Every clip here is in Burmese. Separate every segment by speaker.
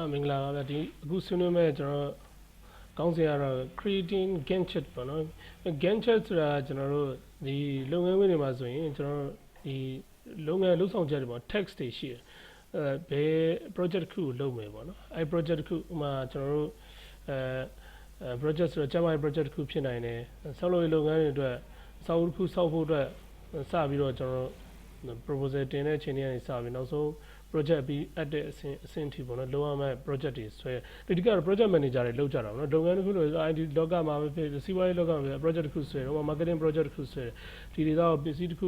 Speaker 1: မင်္ဂလာပါဗျဒီအခုဆွေးနွေးမဲ့ကျွန်တော်ကောင်းစီရတော့ creating Gantt ပေါ့နော် Gantt ဆိုတာကျွန်တော်တို့ဒီလုပ်ငန်းဝင်တွေမှာဆိုရင်ကျွန်တော်ဒီလုပ်ငန်းလုပ်ဆောင်ချက်တွေပေါ့ text တွေရှိတယ်ဘယ် project တစ်ခုကိုလုပ်မယ်ပေါ့နော်အဲ project တစ်ခုဥမာကျွန်တော်တို့project ဆိုတော့ကျမရဲ့ project တစ်ခုဖြစ်နိုင်တယ်ဆောက်လုပ်ရေးလုပ်ငန်းတွေအတွက်ဆောက်တစ်ခုဆောက်ဖို့အတွက်စပြီးတော့ကျွန်တော်တို့ proposal တင်တဲ့အချိန်တွေကနေစပြီးနောက်ဆုံး project ပြီးအပ်တဲ့အဆင့်ထိပေါ့နော်လုံးဝမဲ့ project တွေဆွဲဒီကတော့ project manager တွေလုပ်ကြတာပေါ့နော်လုပ်ငန်းတစ်ခုလို့ IT လောကမှာပဲဖြစ်စီးပွားရေးလောကမှာပဲ project တစ်ခုဆွဲတယ် marketing project တစ်ခုဆွဲတယ်ဒီဒေသကိုပစ္စည်းတစ်ခ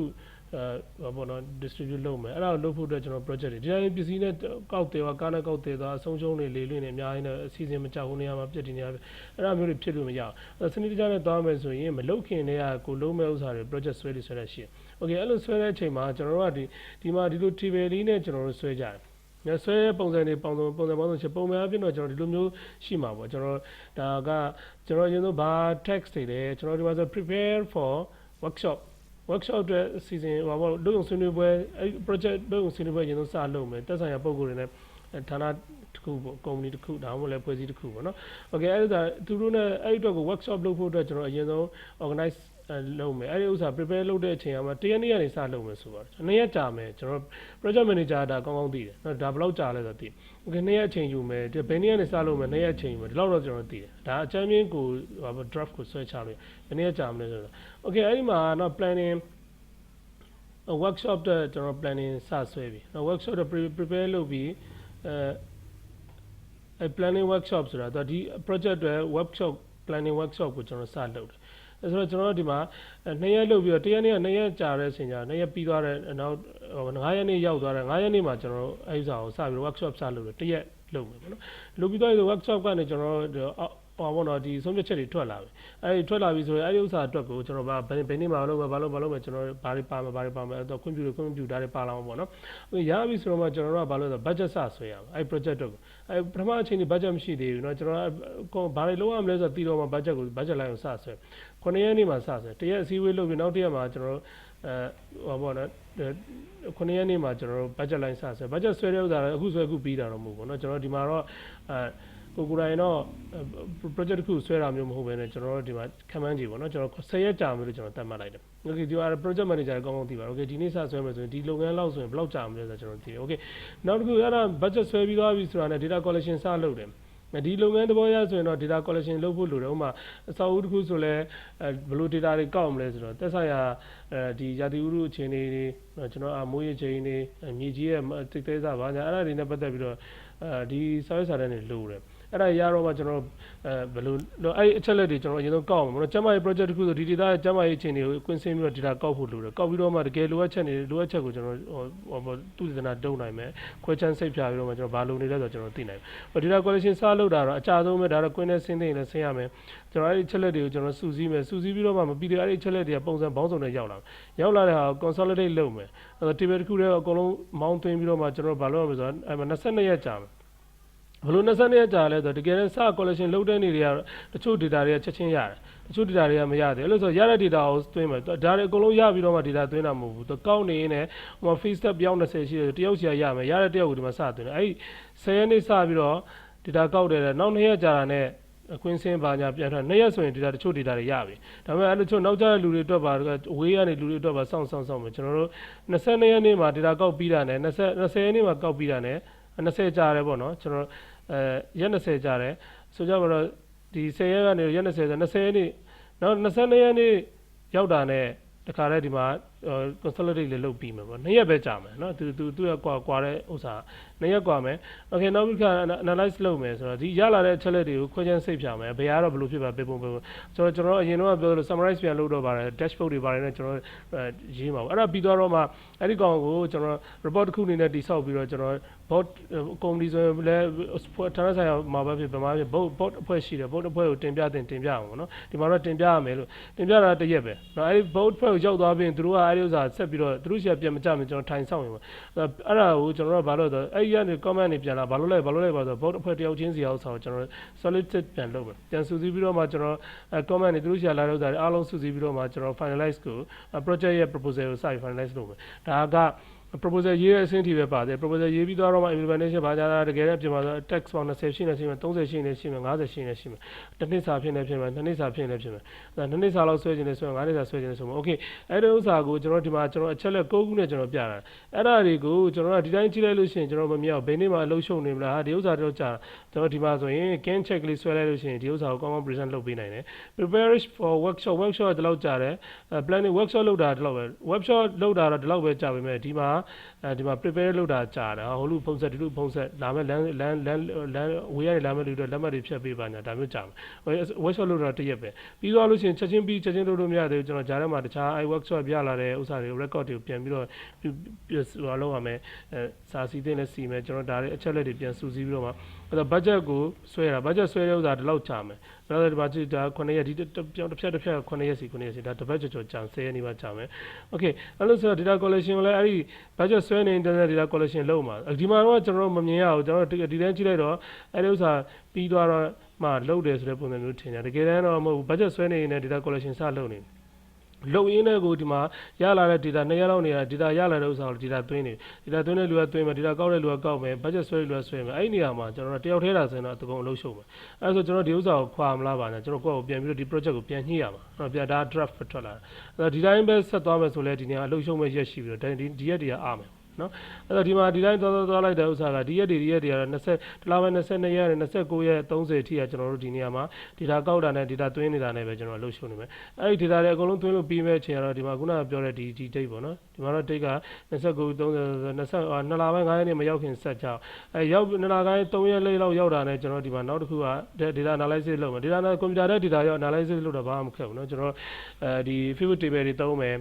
Speaker 1: ုပေါ့နော် distribute လုပ်မယ်အဲ့ဒါကိုလုပ်ဖို့အတွက်ကျွန်တော် project တွေဒီတိုင်းပစ္စည်းနဲ့ကောက်တယ်ကားနဲ့ကောက်တယ်သွားအဆုံးရှုံးတွေလေလွင့်နေအများကြီးနဲ့အစီအစဉ်မချဘူးနေရာမှာပြည့်တင်နေရအဲ့ဒါမျိုးတွေဖြစ်လို့မရဘူးစနစ်တကျနဲ့သွားမယ်ဆိုရင်မလုပ်ခင်တည်းကကိုလုံးမဲ့ဥစ္စာတွေ project ဆွဲလို့ဆွဲရရှိโอเคအဲ့လိုဆွဲတဲ့အချိန်မှာကျွန်တော်တို့ကဒီမှာဒီလို table လေးနဲ့ကျွန်တော်တို့ဆွဲကြတယ်ဆွဲပုံစံတွေပုံစံပေါင်းစုံချက်ပုံမှန်အဖြစ်တော့ကျွန်တော်ဒီလိုမျိုးရှိမှာပေါ့ကျွန်တော်ဒါကကျွန်တော်ရင်တော့ဘာ text တွေလဲကျွန်တော်ဒီမှာဆို prepare for workshop အတွက်အစီအစဉ်ဟောပေါ့လုပ်ဆွေးနွေးပွဲအဲ့ project လုပ်ဆွေးနွေးပွဲရင်တော့စလုပ်မယ်တက်ဆိုင်ရာပုံကိုယ်တွေနဲ့ဌာနတစ်ခုပေါ့ company တစ်ခုဒါမှမဟုတ်လည်းဖွဲ့စည်းတစ်ခုပေါ့နော်โอเคအဲ့ဒါသူတို့နဲ့အဲ့အတွက်ကို workshop လုပ်ဖို့အတွက်ကျွန်တော်အရင်ဆုံး organize လုပ်မယ်အဲ့ဒီဥစ္စာ prepare လုပ်တဲ့အချိန်မှာတရက်နေ့ကနေစလုပ်မယ်ဆိုတော့2ရက်ကြာမယ်ကျွန်တော် project manager ဒါကောင်းကောင်းသိတယ်နော်ဒါဘယ်လောက်ကြာလဲဆိုတော့သိ okay 2ရက်အချိန်ယူမယ်ဒီဘယ်နေ့ကနေစလုပ်မယ်2ရက်အချိန်ယူမယ်ဒီလောက်တော့ကျွန်တော်သိတယ်ဒါအချမ်းချင်းကို draft ကိုဆွဲချလို့ဘယ်နေ့ကြာမလဲဆိုတော့ okay အဲ့ဒီမှာတော့ planning workshop တဲ့ကျွန်တော် planning စဆွဲပြီနော် workshop တော့ prepare လုပ်ပြီးplanning workshop ဆိုတာတော့ဒီ project တွေ workshop planning workshop ကိုကျွန်တော်စလုပ်တယ်ဆိုတော့ကျွန်တော်ဒီမှာ2ရက်လုပ်ပြီးတော့1ရက်နေ့က2ရက်ကြာတဲ့အချိန်ကျ2ရက်ပြီးသွားတဲ့နောက်9ရက်နေ့ရောက်သွားတယ်9ရက်နေ့မှာကျွန်တော်အဲ့ဥစ္စာကိုစပြီး workshop စလုပ်တယ်1ရက်လုပ်မယ်ပေါ့နော်လုပ်ပြီးတော့ workshop ကနေကျွန်တော်ဟောပေါ့နော်ဒီဆုံးဖြတ်ချက်တွေထွက်လာပြီအဲ့ဒီထွက်လာပြီဆိုရင်အဲ့ဒီဥစ္စာအတွက်ကိုကျွန်တော်ဘယ်နေ့မှာလုပ်မယ်ဘာလုပ်မယ်ကျွန်တော်ဘာတွေပါမယ်အဲ့တော့ခွင့်ပြုတာတွေပါလာမှာပေါ့နော်ရပြီဆိုတော့မှကျွန်တော်တို့ကဘာလို့လဲဆိုတော့ budget စဆွဲရအောင်အဲ့ project အတွက်ကိုအဲ့ပထမအချိန်ဒီ budget မရှိသေးဘူးเนาะကျွန်တော်ဘာတွေလုပ်ရမလဲဆိုတော့တီတော့မှ budget ကို budget လိုက်အောင်စဆွဲ9ရက်နေ့မှာစဆွဲတရက်အစည်းအဝေးလုပ်ပြီးနောက်တစ်ရက်မှာကျွန်တော်ဟောပေါ့နော်9ရက်နေ့မှာကျွန်တော်တို့ budget line စဆွဲ budget ဆွဲတဲ့ဥစ္စာအခုဆွဲအခုပြီးတာတော့မဟုတ်ဘူးเนาะကျွန်တော်ဒီမှာတော့ကိုကိုတိုင်းတော့ project တစ်ခုဆွဲတာမျိုးမဟုတ်ဘဲနဲ့ကျွန်တော်တို့ဒီမှာခံမှန်းကြည့်ပေါ့နော်ကျွန်တော်10ရက်ကြာမယ်လို့ကျွန်တော်သတ်မှတ်လိုက်တယ် okay ဒီမှာ project manager ကောင်းကောင်းသိပါ okay ဒီနေ့စဆွဲမယ်ဆိုရင်ဒီလုပ်ငန်းလောက်ဆိုရင်ဘယ်လောက်ကြာမလဲဆိုတော့ကျွန်တော်သိတယ် okay နောက်တစ်ခုအဲ့ဒါ budget ဆွဲပြီးသွားပြီဆိုတာနဲ့ data collection စလုပ်တယ်ဒီလုပ်ငန်းတဘောရဆိုရင်တော့ data collection လုပ်ဖို့လိုတယ်ဥပမာအစောအဦးတစ်ခုဆိုလဲဘယ်လို data တွေကောက်မလဲဆိုတော့သက်ဆိုင်ရာဒီရာသီဥတုအခြေအနေတွေကျွန်တော်မိုးရေချိန်တွေမြေကြီးရဲ့တိတ်သေးစားပါညာအဲ့ဒါတွေနဲ့ပတ်သက်ပြီးတော့ဒီစာရွက်စာတမ်းတွေလိုတယ်အဲ့ဒါရတော့မှကျွန်တော်ဘယ်လိုအဲ့အချက်လက်တွေကျွန်တော်အရင်ဆုံးကောက်အောင်ပေါ့နော်ကျမရဲ့ project တစ်ခုဆိုဒီ data ရဲ့ကျမရဲ့အခြေအနေကိုကွင်းဆင်းပြီးတော့ data ကောက်ဖို့လိုတယ်ကောက်ပြီးတော့မှတကယ်လိုအပ်ချက်ကိုကျွန်တော်သူတည်နာတုံးနိုင်မယ်ခွဲချမ်းစိတ်ဖြာပြီးတော့မှကျွန်တော်ဘာလုပ်နေလဲဆိုတော့ကျွန်တော်သိနိုင်မယ် data collection စလုပ်တာတော့အကြဆုံးပဲဒါတော့ကွင်းနဲ့ဆင်းသိရင်လည်းဆင်းရမယ်ကျွန်တော်အဲ့ဒီချက်လက်တွေကိုကျွန်တော်စုစည်းပြီးတော့မှမပြီးသေးအဲ့ဒီချက်လက်တွေကပုံစံပေါင်းစုံနဲ့ရောက်လာတဲ့ဟာကို consolidate လုပ်မယ်အဲ့တော့ table တစ်ခုတည်းအကုန်လုံးမောင်းသွင်းပြီးတော့မှကျွန်တော်ဘာလုပ်ရမလဲဆိုတော့အဲ့မှာ22ရက်ကြာမယ်ဘလို့22ရက်ကြာလဲဆိုတော့တကယ်တမ်းစ collection လုပ်တဲ့နေတွေကတချို့ data တွေကချက်ချင်းရတယ်တချို့ data တွေကမရတယ်အဲ့လိုဆိုရတဲ့ data ကိုသွင်းမယ်ဒါတွေအကုန်လုံးရပြီးတော့မှ data သွင်းတာမဟုတ်ဘူးသူကောက်နေရင်လည်းဟို face step ပြောင်း20ရှိတယ်တယောက်စီရမယ်ရတဲ့တယောက်ကိုဒီမှာစသွင်းတယ်အဲ့ဒီ10ရက်နေ့စပြီးတော့ data ကောက်တယ်နောက်2ရက်ကြာတာနဲ့ကွင်းစင်းပါညာပြန်ထွက်2ရက်ဆိုရင် data တချို့ data တွေရပြီဒါပေမဲ့အဲ့လိုချို့နောက်ကျတဲ့လူတွေအတွက်ပါဝေးကနေလူတွေအတွက်ပါစောင့်မယ်ကျွန်တော်တို့22ရက်နေ့မှာ data ကောက်ပြီးတာနဲ့20ရက်နေ့မှာကောက်ပြီးတာနဲ့20ကြာတယ်ပေါ့နော်ကျွန်တော်ရက်20ကြာတယ်ဆိုကြပါတော့ဒီ10ရက်ကနေရက်20ဆို20ရက်နေ့နောက်22ရက်နေ့ရောက်တာနဲ့တခါတည်းဒီမှာconsolidate လေးလုပ်ပြီးမယ်ပေါ့2ရက်ပဲကြာမယ်เนาะသူကကွာတဲ့ဥစ္စာ2ရက်ကွာမယ် okay နောက်ပြီးခါ analyze လုပ်မယ်ဆိုတော့ဒီရလာတဲ့အချက်လက်တွေကိုခွဲခြမ်းစိတ်ဖြာမယ်ဘယ်ကတော့ဘယ်လိုဖြစ်ပါပေးပုံဆိုတော့ကျွန်တော်အရင်တော့ပြောလို့ summarize ပြန်လုပ်တော့ပါတယ် dashboard တွေပါတယ်နဲ့ကျွန်တော်ရေးမှာပေါ့အဲ့ဒါပြီးတော့မှအဲ့ဒီကောင်ကိုကျွန်တော် report တစ်ခုအနေနဲ့တိစောက်ပြီးတော့ကျွန်တော် board company ဆိုရင်လည်းဌာနဆိုင်ရာမှာပဲဖြစ်ဗမာဖြစ် board အဖွဲ့ရှိတယ် board အဖွဲ့ကိုတင်ပြအောင်ပေါ့နော်ဒီမှာတော့တင်ပြရမယ်လို့တင်ပြတာတရက်ပဲเนาะအဲ့ဒီ board အဖွဲ့ကိုရောက်သွားပြီးသူတို့ကအဲ့ဒီဥစ္စာဆက်ပြီးတော့သူတို့ရှိပြန်မကြမယ်ကျွန်တော်ထိုင်ဆောင်ရင်ပေါ့အဲ့ဒါကိုကျွန်တော်ကဘာလို့ဆိုအဲ့ဒီကနေ comment တွေပြန်လာဘာလို့လဲဆိုတော့ board အဖွဲ့တယောက်ချင်းစီအောင်ဆိုတော့ကျွန်တော် solicited ပြန်လုပ်မယ်ပြန်စုစည်းပြီးတော့မှကျွန်တော် comment တွေသူတို့ရှိလာတဲ့ဥစ္စာတွေအားလုံးစုစည်းပြီးတော့မှကျွန်တော် finalize ကို project ရဲ့ proposal ကိုစပြီး finalize လုပ်မယ်ဒါက proposal ရေးတဲ့အဆင့်ထိပဲပါတယ် proposal ရေးပြီးတော့မှ implementation ဘာညာတကယ်တမ်းပြင်မှာဆို tax ပေါင်း20ရှိနေရှိမယ်30ရှိနေရှိမယ်50ရှိနေရှိမယ်တစ်နှစ်စာဖြစ်နေဖြစ်မယ်နှစ်နှစ်စာဖြစ်နေဖြစ်မယ်နှစ်နှစ်စာလောက်ဆွဲခြင်းနဲ့ဆွဲ5နှစ်စာဆွဲခြင်းနဲ့ဆိုမှာ okay အဲ့ဒီဥစ္စာကိုကျွန်တော်ဒီမှာကျွန်တော်အချက်လက်6ခုနဲ့ကျွန်တော်ပြတာအဲ့ဒါတွေကိုကျွန်တော်ကဒီတိုင်းကြည့်လိုက်လို့ရှိရင်ကျွန်တော်မမြောက်ဘယ်နေ့မှအလုပ်ရှုံနေမလားဟာဒီဥစ္စာတော့ကြာကျွန်တော်ဒီမှာဆိုရင် Gantt check လေးဆွဲလိုက်လို့ရှိရင်ဒီဥစ္စာကိုကောင်းကောင်း present လုပ်ပေးနိုင်တယ် preparation for workshop ကဒီလောက်ကြာတယ် planning workshop လုပ်တာဒီလောက်ပဲ workshop လုပ်တာတော့ဒီလောက်ပဲကြာပေမဲ့ဒီမှာ prepare လုပ်တာကြာတယ်ဟိုလူဖုံးဆက်ဒီလူဖုံးဆက်လာမဲ့လမ်းဝေးရလာမဲ့လူတွေလက်မှတ်တွေဖြတ်ပေးပါညာဒါမျိုးကြာမယ် workshop လုပ်တာတရက်ပဲပြီးသွားလို့ရှိရင်ချက်ချင်းလုပ်လို့မရသေးဘူးကျွန်တော်ဂျားထဲမှာတခြား workshop ပြလာတဲ့ဥစ္စာတွေ record တွေကိုပြန်ပြီးတော့ဟိုလုပ်ရမယ်စာစီတင်နဲ့စီမယ်ကျွန်တော်ဒါတွေအချက်လက်တွေပြန်စုစည်းပြီးတော့မှအဲ့တော့ budget ကိုဆွဲတာ budget ဆွဲတဲ့ဥစ္စာဒီလောက်ကြာမယ်ဒါဆိုဒီမှာကြည့်ဒါ9ရက်ဒီတစ်ဖြတ်9ရက်စီဒါတစ်ပတ်ကျော်ကြာ10ရက်နေမှကြာမယ် okay အဲ့လိုဆိုတော့ data collection ကိုလည်းအဲ့ဒီ budget ဆွဲနေနေတဲ့ data collection လုပ်မှာဒီမှာတော့ကျွန်တော်မမြင်ရဘူးကျွန်တော်ဒီတိုင်းကြည့်လိုက်တော့အဲ့ဒီဥစ္စာပြီးသွားတော့မှလုပ်တယ်ဆိုတဲ့ပုံစံမျိုးထင်တယ်တကယ်တမ်းတော့မဟုတ်ဘူး budget ဆွဲနေနေတဲ့ data collection စလုပ်နေလုံရင်းတဲ့ကိုဒီမှာရလာတဲ့ data 2ရက်လောက်နေတာ data ရလာတဲ့ဥစ္စာကို data သွင်းနေ data သွင်းတဲ့လူကသွင်းမယ် data ကောက်တဲ့လူကကောက်မယ် budget ဆွဲတဲ့လူကဆွဲမယ်အဲ့ဒီနေရာမှာကျွန်တော်တယောက်ထဲတာဆိုရင်တော့အကုန်အလုပ်ရှုံမယ်အဲ့ဒါဆိုကျွန်တော်ဒီဥစ္စာကိုခွာမလားပါနဲ့ကျွန်တော်ကိုယ့်ကိုပြန်ပြီးတော့ဒီ project ကိုပြန်ညှိရမှာအဲ့တော့ပြန်ဒါ draft ထွက်လာတယ်အဲ့တော့ဒီတိုင်းပဲဆက်သွားမယ်ဆိုလဲဒီနေရာအလုပ်ရှုံမဲ့ရက်ရှိပြီးတော့ဒီရက်တွေကအားမယ်နော်အဲ့တော့ဒီမှာဒီတိုင်းသွားလိုက်တဲ့ဥစ္စာကဒီရက်တွေကတော့20လပိုင်း22ရက်နဲ့29ရက်30အထိကကျွန်တော်တို့ဒီနေရာမှာ data ကောက်တာနဲ့ data သွင်းနေတာနဲ့ပဲကျွန်တော်လှုပ်ရှုံနေမယ်အဲ့ဒီ data တွေအကုန်လုံးသွင်းလို့ပြီးမဲ့အချိန်ကတော့ဒီမှာခုနကပြောတဲ့ဒီ date ပေါ့နော်ဒီမှာတော့ date က29 30 2လပိုင်း9ရက်နေ့မရောက်ခင်ဆက်ကြအောင်အဲ့ရောက်2လပိုင်း3ရက်လေးလောက်ရောက်တာနဲ့ကျွန်တော်ဒီမှာနောက်တစ်ခုက data analysis လုပ်မယ် data နဲ့ computer တဲ့ data ရော analysis လုပ်တာဘာမှမခက်ဘူးနော်ကျွန်တော်ဒီ pivot table တွေသုံးမယ်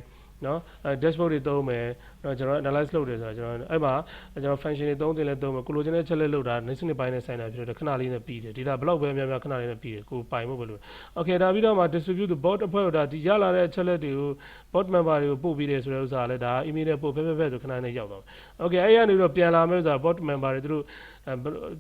Speaker 1: နော် dashboard တွေသုံးမယ်တော့ကျွန်တော် analyze လုပ်တယ်ဆိုတော့ကျွန်တော်အဲ့မှာကျွန်တော် function တွေသုံးတယ်လဲသုံးမယ်ကိုလိုချင်တဲ့ချက်လက်လုပ်တာနေစနစ်ပိုင်းနဲ့ဆိုင်တာဖြစ်တော့ခဏလေးနဲ့ပြီးတယ် data ဘယ်လောက်ပဲများများခဏလေးနဲ့ပြီးတယ်ကိုပိုင်ဖို့ပဲလို့ okay ဒါပြီးတော့မှ distribute the board အဖွဲ့ကဒါဒီရလာတဲ့ချက်လက်တွေကို board member တွေကိုပို့ပြီးတယ်ဆိုတဲ့ဥစ္စာလဲဒါ email နဲ့ပို့ဖဲဆိုခဏနဲ့ရောက်သွားမယ် okay အဲ့ရနေတော့ပြန်လာမယ်ဆိုတာ board member တွေသူတို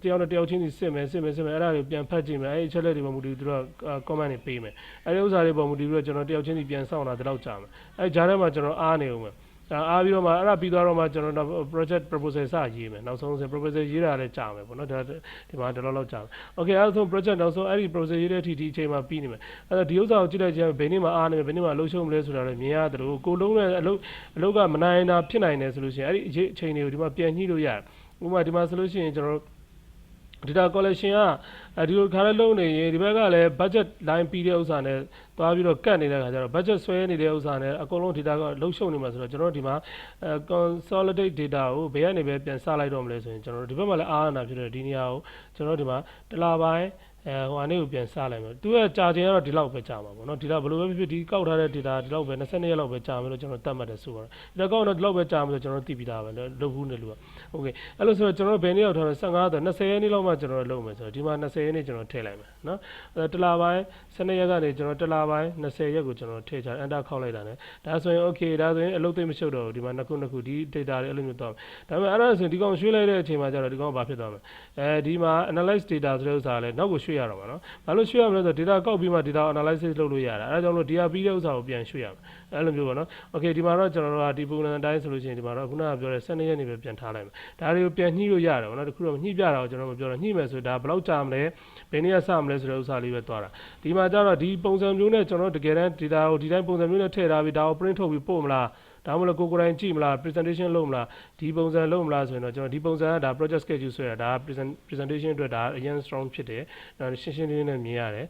Speaker 1: ့တယောက်နဲ့တယောက်ချင်းစီစစ်မယ်အဲ့ဒါတွေပြန်ဖတ်ကြည့်မယ်အဲ့ဒီချက်လက်တွေပေါ်မူတည်သူတို့ comment တွေပေးမယ်အဲ့ဒီဥစ္စာတွေပေါ်မူတည်ပြီးတော့ကျွန်တော်တယောက်ချင်းစီပြန်စောင့်တာဒီလောက်ကြာမယ်အဲ့ဂျားထဲမှာကျွန်တော်အားနေအောင်မယ်အားပြီးတော့မှအဲ့ဒါပြီးသွားတော့မှကျွန်တော် project proposal စရေးမယ်နောက်ဆုံး proposal ရေးတာလည်းကြာမယ်ပေါ့နော်ဒါဒီမှာဒီလောက်ကြာမယ် okay အဲ့ဒါဆို project နောက်ဆုံးအဲ့ဒီ proposal ရေးတဲ့အထိဒီအချိန်မှာပြီးနေမယ်အဲ့တော့ဒီဥစ္စာကိုကြည့်လိုက်ခြင်းဘယ်နေ့မှအားနေမယ်ဘယ်နေ့မှလှုပ်ရှုံးမလဲဆိုတာလည်းမြင်ရတယ်လို့ကိုလုံးနဲ့အလုပ်ကမနိုင်တာဖြစ်နိုင်တယ်ဆိုလို့ရှိရင်အဲ့ဒီအချိန်တွေကိုဒီမှာပြန်ညှိလို့ရတယ်ဥပမာဒီမှာဆိုလို့ရှိရင်ကျွန်တော် data collection ကဒီလိုခါလေးလုံးနေရင်ဒီဘက်ကလည်း budget line ပြီးတဲ့ဥစ္စာနဲ့သွားပြီးတော့ကတ်နေတဲ့ခါကျတော့ budget ဆွဲနေတဲ့ဥစ္စာနဲ့အကုန်လုံး data ကလှုပ်ရှုံနေမှာဆိုတော့ကျွန်တော်ဒီမှာ consolidate data ကိုဘယ်ကနေပဲပြန်စလိုက်တော့မလဲဆိုရင်ကျွန်တော်ဒီဘက်မှာလည်းအားနာဖြစ်တယ်ဒီနေရာကိုကျွန်တော်ဒီမှာတလားပိုင်းဟိုအနေကိုပြန်စလိုက်မယ်သူကကြာချိန်ကတော့ဒီလောက်ပဲကြာမှာပေါ့နော်ဒီလောက်ဘယ်လိုပဲဖြစ်ဖြစ်ဒီကောက်ထားတဲ့ data ဒီလောက်ပဲ22ရက်လောက်ပဲကြာမယ်လို့ကျွန်တော်သတ်မှတ်တယ်ဆိုတော့ဒီကောက်တော့ဒီလောက်ပဲကြာမယ်လို့ကျွန်တော်သိပြီးသားပဲလုပ်ဘူးနေလို့โอเคအဲ့လိုဆိုတော့ကျွန်တော်ဘယ်နေ့ရောက်ထားလဲ15တော့20ရက်နေ့လောက်မှကျွန်တော်လုပ်မယ်ဆိုတော့ဒီမှာ20ရက်နေ့ကျွန်တော်ထည့်လိုက်မယ်နော်တလားပိုင်း12ရက်ကနေကျွန်တော်တလားပိုင်း20ရက်ကိုကျွန်တော်ထည့်ချ enter ခောက်လိုက်တာ ਨੇ ဒါဆိုရင် okay ဒါဆိုရင်အလုပ်သိမ့်မရှုပ်တော့ဘူးဒီမှာနှစ်ခုဒီ data တွေအဲ့လိုမျိုးတော့ဒါပေမဲ့အဲ့ဒါဆိုရင်ဒီကောင်ရွှေ့လိုက်တဲ့အချိန်မှာကျတော့ဒီကောင်ဘာဖြစ်သွားမလဲဒီမှာ analyze data ဆိုတဲ့ဥစ္စာလည်းနောက်ကိုရွှေ့ရတော့မှာနော်ဘာလို့ရွှေ့ရမလဲဆိုတော့ data ကောက်ပြီးမှ data analysis လုပ်လို့ရတာအဲ့ဒါကြောင့်လို့ data ပြီးတဲ့ဥစ္စာကိုပြန်ရွှေ့ရမယ်အဲ့လိုမျိုးပေါ့နော် okay ဒီမှာတော့ကျွန်တော်တို့ကဒီပုံစံအတိုင်းဆိုလို့ရှိရင်ဒီမှာတော့ခုနကပြောတဲ့12ရက်နေပဲပြန်ထားလိုက်မယ်ဒါတွေကိုပြန်ညှိလို့ရတယ်ပေါ့နော်တခုတော့ညှိပြတာကိုကျွန်တော်မပြောတော့ညှိမယ်ဆိုဒါဘယ်လောက်ကြာမလဲဘယ်နည်းစမလဲဆိုတဲ့ဥစ္စာလေးပဲသွားတာဒီမှာကျတော့ဒီပုံစံမျိုးနဲ့ကျွန်တော်တကယ်တမ်း data ကိုဒီတိုင်းပုံစံမျိုးနဲ့ထည့်ထားပြီးဒါကို print ထုတ်ပြီးပို့မလားဒါမှမဟုတ်ကိုယ်တိုင်ကြည့်မလား presentation လုပ်မလားဒီပုံစံလုပ်မလားဆိုရင်တော့ကျွန်တော်ဒီပုံစံကဒါ project schedule ဆွဲတာဒါ presentation အတွက်ဒါအရင် strong ဖြစ်တယ်ရှင်းရှင်းလင်းလင်းနဲ့မြင်ရတယ်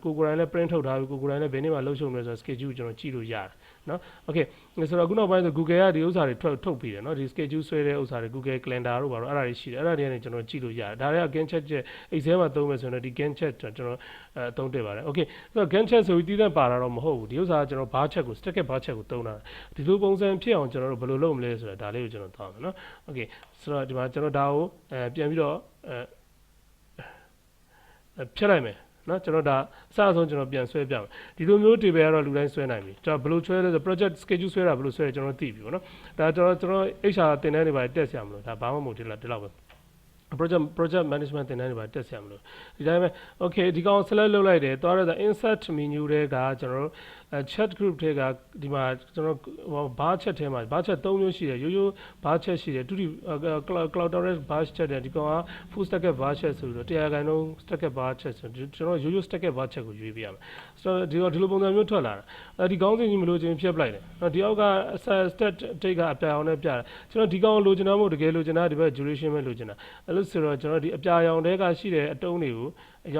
Speaker 1: ကိုယ်တိုင်လည်း print ထုတ်ထားပြီးကိုယ်တိုင်လည်းဘယ်နေ့မှလုပ်ရှုံမလဲဆိုတော့ schedule ကျွန်တော်ကြည့်လို့ရတယ်နော် okay ဆိုတော့အခုနောက်ပိုင်းဆို Google ကဒီဥစ္စာတွေထုတ်ပြီးတယ်နော်ဒီ schedule ဆွဲတဲ့ဥစ္စာတွေ Google Calendar တို့ဘာလို့အဲ့ဒါတွေရှိတယ်အဲ့ဒါတွေကနေကျွန်တော်ကြည့်လို့ရတယ်ဒါတွေက Gantt chat Excel မှာသုံးမယ်ဆိုရင်ဒီ Gantt chat ကျွန်တော်အသုံးတက်ပါတယ် okay ဆိုတော့ Gantt chat ဆိုပြီးတည်တဲ့ပါတာတော့မဟုတ်ဘူးဒီဥစ္စာကကျွန်တော် bar chat ကို stack bar chat ကိုသုံးတာဒီလိုပုံစံဖြစ်အောင်ကျွန်တော်တို့ဘယ်လိုလုပ်မလဲဆိုတာဒါလေးကိုကျွန်တော်သွားမယ်နော် okay ဆိုတော့ဒီမှာကျွန်တော်ဒါကိုပြန်ပြီးတော့ဖြတ်လိုက်မယ်နော်ကျွန်တော်ဒါအစအဆုံးကျွန်တော်ပြန်ဆွဲပြမယ်ဒီလိုမျိုး table ကတော့လူတိုင်းဆွဲနိုင်ပြီကျွန်တော်ဘယ်လိုဆွဲလဲဆို project schedule ဆွဲတာဘယ်လိုဆွဲလဲကျွန်တော်သိပြီပေါ့နော်ဒါကျွန်တော် HR တင်တဲ့နေပါတက်ဆရာမလို့ဒါဘာမှမဟုတ်ဒီလောက်ပဲ project management တင်တဲ့နေပါတက်ဆရာမလို့ဒီတိုင်းပဲ okay ဒီကောင် select လုပ်လိုက်တယ်သွားရတဲ့ insert menu တွေကကျွန်တော်တို့ chat group တွေကဒီမှာကျွန်တော်ဘာ chat ထဲမှာဘာ chat 3မျိုးရှိတယ်ရိုးရိုးဘာ chat ရှိတယ်တူတူ cloud storage ဘာ chat တယ်ဒီကောင်က full stack ဘာ chat ဆိုတော့တရားခိုင်လုံး stack ဘာ chat ဆိုကျွန်တော်ရိုးရိုး stack ဘာ chat ကိုရွေးပြရမယ်ဆိုတော့ဒီလိုပုံစံမျိုးထွက်လာတာဒီကောင်းစဉ်ကြီးမလို့ချင်းဖြတ်ပလိုက်တယ်ဒီအောက်က stat တိတ်ကအပြာရောင်နဲ့ပြတယ်ကျွန်တော်ဒီကောင်လိုချင်တာမဟုတ်တကယ်လိုချင်တာဒီဘက် duration ပဲလိုချင်တာအဲ့လို့ဆိုတော့ကျွန်တော်ဒီအပြာရောင်တွေကရှိတဲ့အတုံးတွေကို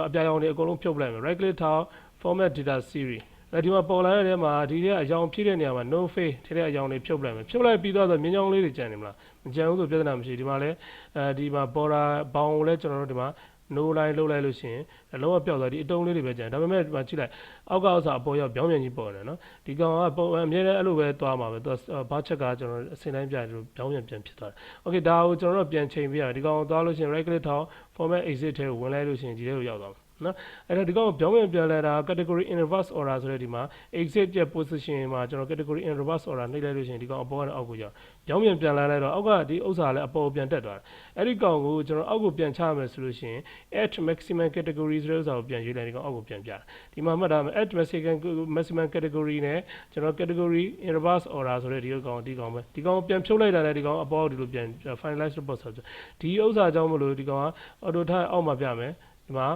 Speaker 1: အပြာရောင်တွေအကုန်လုံးဖြုတ်ပလိုက်မယ် right click ထောက် format data series ဒီမှာပေါ်လာတဲ့နေရာမှာဒီထဲအရောင်ဖြည့်တဲ့နေရာမှာ no face ထဲတဲ့အရောင်တွေဖြုတ်ပလိုက်မယ်ဖြုတ်လိုက်ပြီးတော့မြင်းချောင်းလေးတွေကျန်နေမလားမကျန်ဘူးဆိုပြဿနာမရှိဒီမှာလဲဒီမှာ border ဘောင်ကိုလဲကျွန်တော်တို့ဒီမှာ no line လုပ်လိုက်လို့ရှိရင်လုံးဝပျောက်သွားဒီအတုံးလေးတွေပဲကျန်ဒါပေမဲ့ဒီမှာကြည့်လိုက်အောက်ကဥစ္စာအပေါ်ရောက်ပြောင်းပြန်ကြီးပေါ်တယ်နော်ဒီကောင်ကပုံအမြဲတမ်းအဲ့လိုပဲသွားမှာပဲသူဘာချက်ကကျွန်တော်အစင်တိုင်းပြတယ်လို့ပြောင်းပြန်ဖြစ်သွားတယ် okay ဒါကိုကျွန်တော်တို့ပြန်ချိန်ပြရဒီကောင်ကိုသွားလို့ရှိရင် right click ထောက် format exit ထဲကိုဝင်လိုက်လို့ရှိရင်ဒီထဲကိုရောက်သွားမှာနော်အဲ့တော့ဒီကောင်ပြောင်းပြန်လဲတာ category in reverse order ဆိုတဲ့ဒီမှာ exit ရဲ့ position မှာကျွန်တော် category in reverse order နှိပ်လိုက်လို့ရှိရင်ဒီကောင်အပေါ်ကနေအောက်ကိုရောက်ပြောင်းပြန်လာလိုက်တော့အောက်ကဒီဥစ္စာလည်းအပေါ်ပြန်တက်သွားတယ်အဲ့ဒီကောင်ကိုကျွန်တော်အောက်ကိုပြန်ချမယ်ဆိုလို့ရှိရင် add maximum category ဆိုတဲ့ဥစ္စာကိုပြန်ရွေးလိုက်ဒီကောင်အောက်ကိုပြန်ပြတယ်ဒီမှာမှတ်ထားမယ် add maximum category နဲ့ကျွန်တော် category in reverse order ဆိုတဲ့ဒီကောင်ပဲဒီကောင်ပြန်ဖြုတ်လိုက်တာလည်းဒီကောင်အပေါ်ဒီလိုပြန် finalize report ဆိုဒီဥစ္စာကြောင့်မလို့ဒီကောင်က auto type အောက်မှာပြမယ်ဒီမှာ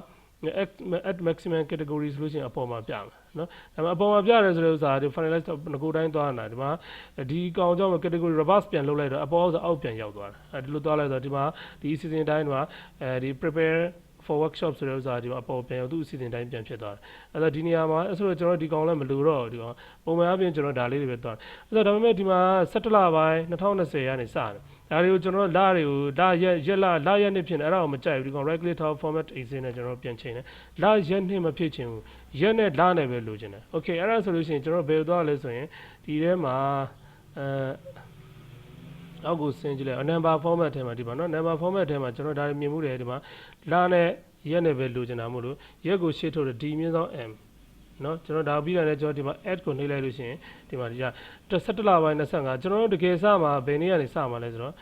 Speaker 1: at maximum category ဆိုလို့ရှိရင်အပေါ်မှာပြမယ်နော်ဒါပေမဲ့အပေါ်မှာပြရဲဆိုတဲ့ဥစ္စာဒီ finalize ငကိုတိုင်းသွားနေတာဒီမှာဒီကောင်ကြောင့် category reverse ပြန်လုပ်လိုက်တော့အပေါ်ဆိုအောက်ပြန်ရောက်သွားတယ်အဲဒီလိုသွားလိုက်တော့ဒီမှာဒီ season တိုင်းမှာဒီ prepare for workshop ဆိုတဲ့ဥစ္စာဒီမှာအပေါ်ပြန်ရောက်သူ့အစီအစဉ်တိုင်းပြန်ဖြစ်သွားတယ်အဲ့တော့ဒီနေရာမှာအဲ့ဆိုတော့ကျွန်တော်ဒီကောင်လည်းမလိုတော့ဒီကောင်ပုံမှန်အပြင်ကျွန်တော်ဒါလေးတွေပဲသွားတယ်အဲ့တော့ဒါပေမဲ့ဒီမှာ17လပိုင်း2020ကနေစတယ်ဒါတွေကိုကျွန်တော်လတွေကိုလရက်နှစ်ဖြစ်နေအဲ့ဒါကိုမကြိုက်ဘူးဒီကောင် right click ထောက် format exit နဲ့ကျွန်တော်ပြန်ချိန်တယ်လရက်နှစ်မဖြစ်ချင်ဘူးရက်နဲ့လနဲ့ပဲလိုချင်တယ် okay အဲ့ဒါဆိုလို့ရှိရင်ကျွန်တော်ဘယ်လိုသွားလဲဆိုရင်ဒီထဲမှာအောက်ကိုဆင်းကြည့်လိုက် number format ထဲမှာဒီမှာနော် number format ထဲမှာကျွန်တော်ဒါမြင်မှုတယ်ဒီမှာလနဲ့ရက်နဲ့ပဲလိုချင်တာမို့လို့ရက်ကိုရှေ့ထုတ်တယ် d မြင်းဆောင် m နော်ကျွန်တော်ဒါပြီးတာလည်းကျွန်တော်ဒီမှာ add ကိုနှိပ်လိုက်လို့ရှိရင်ဒီမှာဒီက17လပိုင်း25ကျွန်တော်တို့တကယ်စမှာဘယ်နေ့ကနေစမှာလဲဆိုတော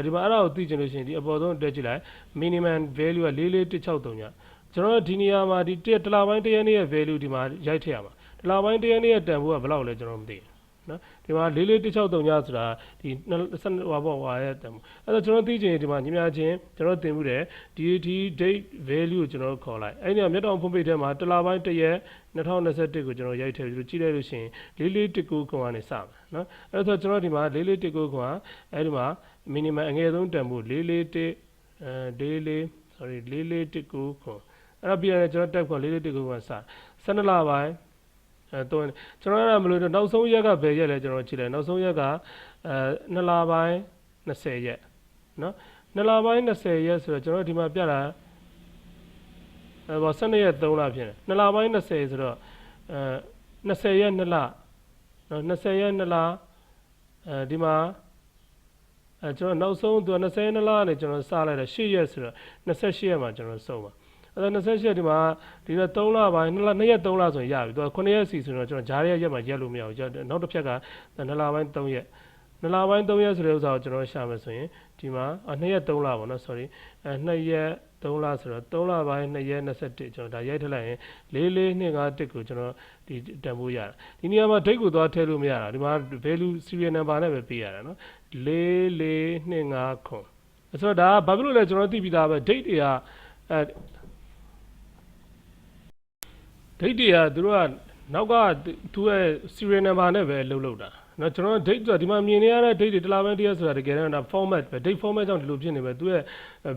Speaker 1: ့ဒီမှာအဲ့ဒါကိုသိချင်လို့ရှိရင်ဒီအပေါ်ဆုံးတက်ကြည့်လိုက် minimum value က44163ညကျွန်တော်ဒီနေရာမှာဒီတလပိုင်းတရက်နေ့ရဲ့ value ဒီမှာရိုက်ထည့်ရမှာတလပိုင်းတရက်နေ့ရဲ့တန်ဖိုးကဘယ်လောက်လဲကျွန်တော်မသိဘူးနော်ဒီမှာ44163ညဆိုတာဒီဟွာရဲ့တန်ဖိုးအဲ့တော့ကျွန်တော်သိချင်ဒီမှာညီမချင်းကျွန်တော်တင်မှုတယ်ဒီ date value ကိုကျွန်တော်ခေါ်လိုက်အဲ့ဒီကမြတ်တောင်ဖုန်းပိတ်ထဲမှာတလပိုင်းတရက်2021ကိုကျွန်တော်ရိုက်ထည့်ပြီးကြည့်လိုက်လို့ရှိရင်4419ခွန်ကနေစမယ်နော်အဲ့တော့ကျွန်တော်ဒီမှာ4419ခွန်အဲ့ဒီမှာ minimum အငယ်ဆုံးတန်ဖိုး4419ခွန်အဲ့တော့ပြီးရင်ကျွန်တော်တက်ခွန်4419ခွန်စ12လပိုင်းတော့ကျွန်တော်ရမလို့နောက်ဆုံးရက်ကဘယ်ရက်လဲကျွန်တော်ကြည့်လိုက်နောက်ဆုံးရက်က2လပိုင်း20ရက်နော်2လပိုင်း20ရက်ဆိုတော့ကျွန်တော်ဒီမှာပြတာ12ရက်3လဖြစ်တယ်2လပိုင်း20ဆိုတော့20ရက်2လနော်20ရက်2လဒီမှာကျွန်တော်နောက်ဆုံးသူ22လနဲ့ကျွန်တော်စလိုက်တာ8ရက်ဆိုတော့28ရက်မှာကျွန်တော်ဆုံးပါအဲ့တော့28ဒီမှာဒီတော့3လပိုင်း2ရက်3လဆိုရင်ရပြီသူက9ရက်စီဆိုတော့ကျွန်တော်ဂျားရက်မှာရက်လို့မရဘူးနောက်တစ်ဖြက်က2လပိုင်း3ရက်2လပိုင်း3ရက်ဆိုတဲ့ဥစ္စာကိုကျွန်တော်ရှာမယ်ဆိုရင်ဒီမှာ2ရက်3လပေါ့နော် sorry 2ရက်3လဆိုတော့3လပိုင်း2ရက်21ကျွန်တော်ဒါရိုက်ထလိုက်ရင်4425ကိုကျွန်တော်ဒီတန်ဖိုးရတာဒီနေရာမှာ date ကိုသွားထည့်လို့မရတာဒီမှာ value serial number နဲ့ပဲပေးရတာနော်4425ခွန်ဆိုတော့ဒါကဘာဖြစ်လို့လဲကျွန်တော်သိပြီးသားပဲ date တွေကdate တွေကသူတို့ကနောက်ကသူ့ရဲ့ serial number နဲ့ပဲလုပ်တာနော်ကျွန်တော် date ဆိုတာဒီမှာမြင်နေရတဲ့ date တွေတလားပိုင်းတရက်ဆိုတာတကယ်တော့ format ပဲ date format ကြောင့်ဒီလိုဖြစ်နေပဲသူ့ရဲ့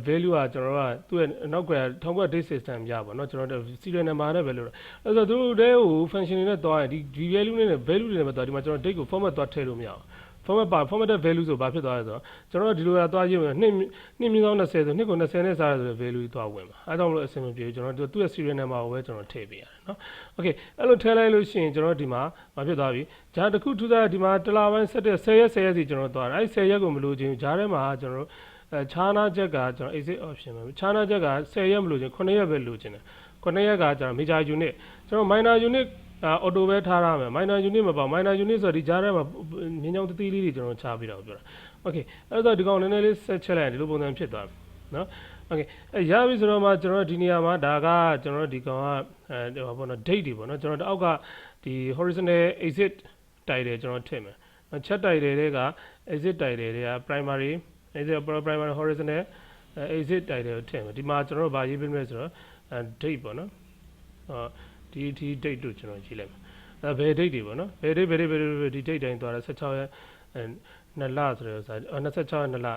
Speaker 1: value ကကျွန်တော်ကသူ့ရဲ့နောက်ကထောင်က date system ရပါတော့ကျွန်တော် serial number နဲ့ပဲလုပ်တာအဲ့ဆိုသူတို့တဲ့ဟို function တွေနဲ့တွားရင်ဒီ value နဲ့ value တွေနဲ့ပဲတွားဒီမှာကျွန်တော် date ကို format တွားထည့်လို့မရဘူးformatted value ဆိုဘာဖြစ်သွားလဲဆိုတော့ကျွန်တော်တို့ဒီလိုလာသွားကြည့်မယ်နှစ်မြင်းဆောင်20ဆိုနှစ်ကို20နဲ့စားရဆိုတဲ့ value သွားဝင်ပါအဲကြောင့်မလို့အဆင်မပြေဘူးကျွန်တော်တို့သူ့ရဲ့ serial number ကိုပဲကျွန်တော်ထည့်ပေးရတယ်နော် okay အဲ့လိုထည့်လိုက်လို့ရှိရင်ကျွန်တော်ဒီမှာမဖြစ်သွားပြီဂျာတစ်ခုထူးခြားဒီမှာတလားပိုင်း10ရက်စီကျွန်တော်သွားတယ်အဲ့10ရက်ကိုမလို့ချင်းဂျာထဲမှာကျွန်တော်တို့ခြားနာချက်ကကျွန်တော် exit option ပဲခြားနာချက်က10ရက်မလို့ချင်း9ရက်ပဲလို့ချင်းတယ်9ရက်ကကျွန်တော် major unit ကျွန်တော် minor unit auto ပဲထားရမယ် minor unit မပေါ့ minor unit ဆိုတော့ဒီကြားထဲမှာမြင်းချောင်းတတိလေးတွေကျွန်တော်ချပြီးတော့ပြောတာ okay အဲ့တော့ဒီကောင်နည်းနည်းလေးဆက်ချက်လိုက်ဒီလိုပုံစံဖြစ်သွားပြီ နော် okay ရပြီဆိုတော့မှကျွန်တော်ဒီနေရာမှာဒါကကျွန်တော်ဒီကောင်ကဟိုပေါ့နော် date တွေပေါ့နော်ကျွန်တော်အောက်ကဒီ horizontal exit title ကျွန်တော်ထည့်မယ် chat title တွေက exit title တွေက primary exit primary horizontal exit title ကိုထည့်မယ်ဒီမှာကျွန်တော်ဗာရေးပေးမယ်ဆိုတော့date ပေါ့နော်ဒီ date တို့ကျွန်တော်ရေးလိုက်မယ်ဘယ် date တွေပေါ့နော်ဘယ် date ဒီ date တိုင်းသွားတာ16ရက်2လဆိုတော့26ရက်2လ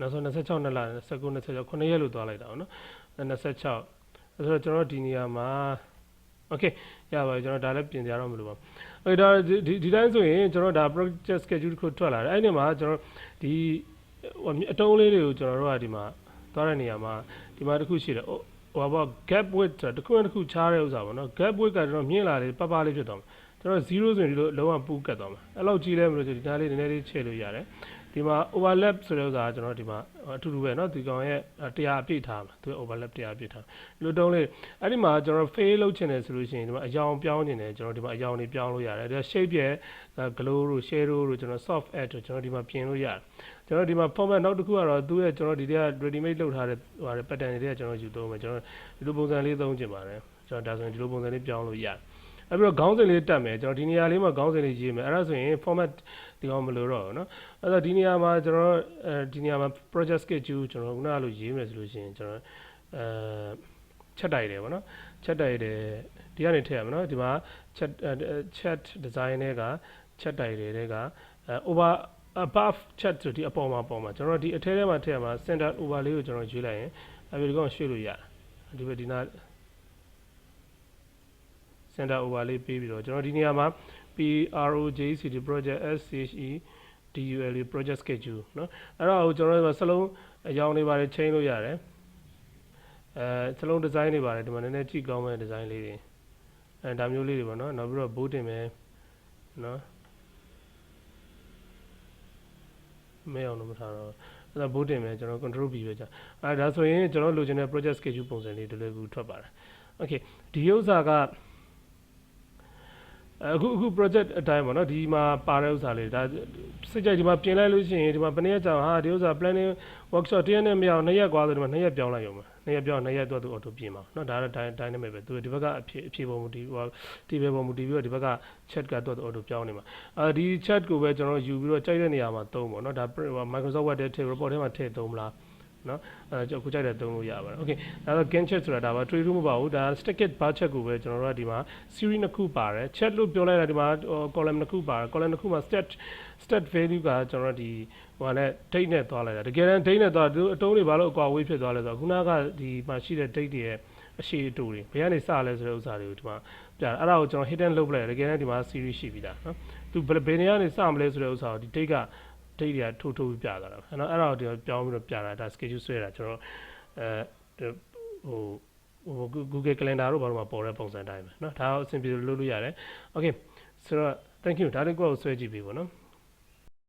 Speaker 1: နောက်ဆုံး26နှစ်လ19 26 9ရက်လို့သွားလိုက်တာနော်26ဆိုတော့ကျွန်တော်ဒီနေရာမှာ okay ရပါပြီကျွန်တော်ဒါလည်းပြင်ကြတော့မလို့ပါအဲ့ဒါဒီတိုင်းဆိုရင်ကျွန်တော်ဒါ project schedule ကိုထွက်လာတယ်အဲ့ဒီမှာကျွန်တော်ဒီအတုံးလေးတွေကိုကျွန်တော်တို့ကဒီမှာသွားတဲ့နေရာမှာဒီမှာတစ်ခုရှိတယ်ဟိုဘော gap width ဆိုတာတစ်ခုနဲ့တစ်ခုခြားတဲ့ဥစ္စာပေါ့နော် gap width ကကျွန်တော်မြင့်လာတယ်ပပလေးဖြစ်သွားမှာကျွန်တော်0ဆိုရင်ဒီလိုလုံးဝပူးကတ်သွားမှာအဲ့လောက်ကြီးလဲမလို့ဒီသားလေးနည်းနည်းလေးချဲ့လို့ရတယ်ဒီမှာ overlap ဆိုတဲ့ဥစ္စာကကျွန်တော်ဒီမှာအထူးတူပဲเนาะဒီကောင်ရဲ့100အပြည့်ထားမှာသူ overlap 100အပြည့်ထားဒီလိုတုံးလေးအဲ့ဒီမှာကျွန်တော် fail လုပ်ချင်တယ်ဆိုလို့ရှိရင်ဒီမှာအယောင်ပြောင်းချင်တယ်ကျွန်တော်ဒီမှာအယောင်တွေပြောင်းလို့ရတယ်ဒါ shape ရဲ့ glow တို့ shadow တို့ကျွန်တော် soft edge တို့ကျွန်တော်ဒီမှာပြင်လို့ရတယ်ကျွန်တော်ဒီမှာ format နောက်တစ်ခုကတော့သူ့ရဲ့ကျွန်တော်ဒီထဲက ready made လုပ်ထားတဲ့ဟို pattern တွေကကျွန်တော်ယူသုံးမယ်ကျွန်တော်ဒီလိုပုံစံလေးသုံးချင်ပါတယ်ကျွန်တော်ဒါဆိုရင်ဒီလိုပုံစံလေးပြောင်းလို့ရတယ်အဲ့ပြီးတော့ခေါင်းစဉ်လေးတက်မယ်ကျွန်တော်ဒီနေရာလေးမှာခေါင်းစဉ်လေးရေးမယ်အဲ့ဒါဆိုရင် format ဒီကောင်မလို့တော့เนาะအဲ့တော့ဒီနေရာမှာကျွန်တော်ဒီနေရာမှာ project schedule ကျွန်တော်ခုနကလိုရေးမယ်ဆိုလို့ရှိရင်ကျွန်တော်ချက်တိုက်တယ်ဗောနော်ချက်တိုက်တယ်ဒီကနေထည့်ရမယ်เนาะဒီမှာ chat design တွေကချက်တိုက်တယ်တွေက over above chat ဆိုဒီအပေါ်မှာကျွန်တော်ဒီအထဲထဲမှာထည့်ရမှာ center over လေးကိုကျွန်တော်ရွေးလိုက်ရင်အဲ့ဒီကောင်ရွှေ့လို့ရတယ်ဒီဘက်ဒီနာcenter over လေးပေးပြီးတော့ကျွန်တော်ဒီနေရာမှာ project project schedule project schedule เนาะအဲ့တော့ကျွန်တော်စလုံးအယောင်တွေပါတယ်ချိန်လို့ရတယ်စလုံး design တွေပါတယ်ဒီမှာနည်းနည်းကြည့်ကောင်းမဲ့ design လေးတွေဒါမျိုးလေးတွေပေါ့နော်နောက်ပြီးတော့ဘိုးတင်မယ်เนาะမဲအောင်လို့မထားတော့အဲ့ဒါဘိုးတင်မယ်ကျွန်တော် control B ပဲကြာဒါဆိုရင်ကျွန်တော်လိုချင်တဲ့ project schedule ပုံစံလေးဒီလိုကူထွက်ပါတယ် okay ဒီဥစ္စာကအခု project အတိုင်းပေါ့နော်ဒီမှာပါတဲ့ဥစ္စာလေးဒါစိတ်ကြိုက်ဒီမှာပြင်လိုက်လို့ရှိရင်ဒီမှာဘယ်နည်းကြောင်ဟာဒီဥစ္စာ planning workshop တရက်နဲ့မရအောင်2ရက်กว่าဆိုဒီမှာ2ရက်ပြောင်းလိုက်ရုံပဲ2ရက်ပြောင်း2ရက်တော့သူ auto ပြင်ပါနော်ဒါတော့ dynamic ပဲသူဒီဘက်ကအဖြေပုံမူတည်ဒီဘက်ပုံမူတည်ပြီးတော့ဒီဘက်က chat ကတော့ auto ပြောင်းနေမှာဒီ chat ကိုပဲကျွန်တော်ယူပြီးတော့ကြိုက်တဲ့နေရာမှာသုံးပေါ့နော်ဒါ Microsoft Word ထဲထည့် report ထဲမှာထည့်သုံးမလားနော်ကျွန်တော်ခုကြိုက်တဲ့သုံးလို့ရပါတယ် okay ဒါတော့ Gantt chat ဆိုတာဒါပါတွေးလို့မပါဘူးဒါ static bar chat ကိုပဲကျွန်တော်တို့ကဒီမှာ series နှစ်ခုပါတယ် chat လို့ပြောလိုက်တာဒီမှာ column နှစ်ခုပါတယ် column နှစ်ခုမှာ stat value ကကျွန်တော်ဒီဟိုနဲ့ date နဲ့သွားလိုက်တာတကယ်တမ်း date နဲ့သွားသူအတုံးတွေဘာလို့အကွာဝေးဖြစ်သွားလဲဆိုတော့ခုနကဒီမှာရှိတဲ့ date တွေရဲ့အရှိအတူတွေဘယ်ကနေစလဲဆိုတဲ့ဥစ္စာတွေကိုဒီမှာပြတယ်အဲ့ဒါကိုကျွန်တော် hidden လုပ်ပလိုက်တကယ်တမ်းဒီမှာ series ရှိပြီးသားနော်သူဘယ်နေရာကနေစမလဲဆိုတဲ့ဥစ္စာကိုဒီ date ကdate တွေကထိုးပြီးပြတာအဲ့တော့ဒီပြောင်းပြီးတော့ပြတာဒါ schedule ဆွဲတာကျွန်တော်ဟို Google Calendar တို့ဘာလို့မှပေါ်တဲ့ပုံစံတိုင်းပဲเนาะဒါအဆင်ပြေလို့လုပ်လို့ရတယ် okay ဆိုတော့ thank you ဒါလေးကိုဆွဲကြည့်ပြီပေါ့နော်